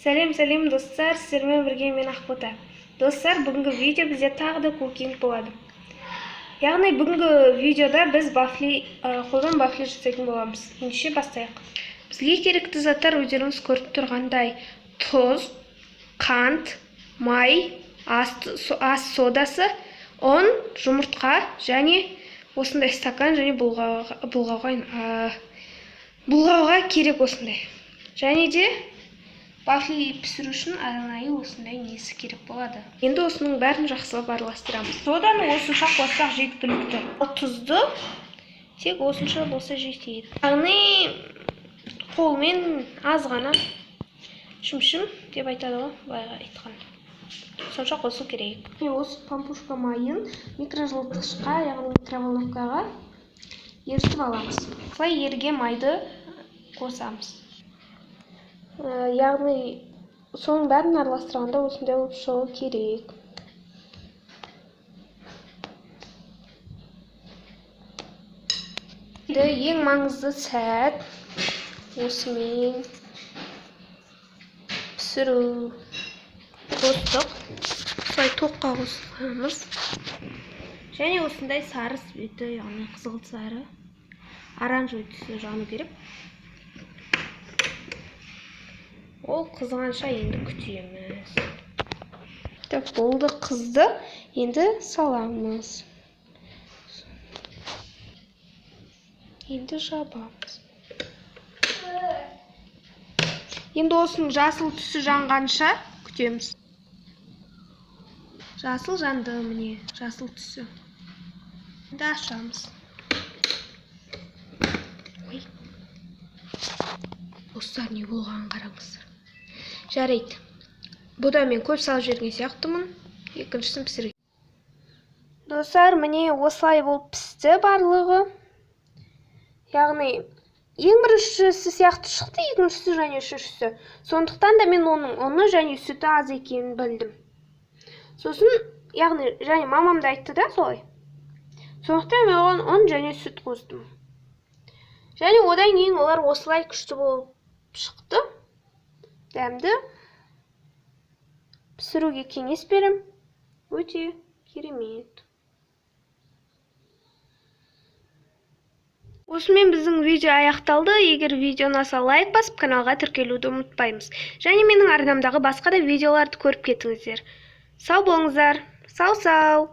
Сәлем достар, сіздермен бірге мен Ақбота. Достар, бүгінгі видео бізде тағы да кукинг болады. Яғни бүгінгі видеода біз қолдан бафли жасайтын боламыз. Ендеше бастайық. Бізге керекті заттар өздеріңіз көріп тұрғандай: тұз, қант, май, ас содасы, ұн, жұмыртқа және осындай стакан және бұлғауға керек осындай. Және де бафли пісіру үшін арнайы осындай несі керек болады. Енді осының бәрін жақсылап араластырамыз. Соданы осынша қоссақ жеткілікті. Ал тұзды тек осынша болса жетеді. Яғни қолмен аз ғана шым-шым деп айтады ғой, былайға айтқанда. Сонша қосу керек. Осы пампушка майын микрожылытқышқа, яғни микроволновкаға ерітіп аламыз. Осылай еріген майды қосамыз. Яғни соның бәрін араластырғанда осындай болып шығу керек. Ең маңызды сәт осымен пісіру. Қостық. Осылай тоққа қосамыз. Және осындай сары светі, яғни қызыл сары, оранжевый түсі жану керек. Ол қызғанша енді күтеміз. Так, болды, қызды. Енді саламыз. Енді жабамыз. Енді осының жасыл түсі жанғанша күтеміз. Жасыл жанды, міне, жасыл түсі. Енді ашамыз. Достар, не болғанын қараңыздар. Жарайды. Бұда мен көп салып жіберген сияқтымын. Екіншісін пісірейін. Достар, міне осылай болып пісті барлығы. Яғни ең біріншісі сияқты шықты, екіншісі және үшіншісі. Сондықтан да мен оның ұны және сүті аз екенін білдім. Сосын, яғни және мамам да айтты да солай. Сондықтан мен оған ұн және сүт қостым. Және одан кейін олар осылай күшті болып шықты. Дәмді пісіруге кеңес берем. Өте керемет. Осымен біздің видео аяқталды. Егер видео ұнаса лайк басып, каналға тіркелуді ұмытпаймыз. Және менің арнамдағы басқа да видеоларды көріп кетіңіздер. Сау болыңыздар. Сау-сау.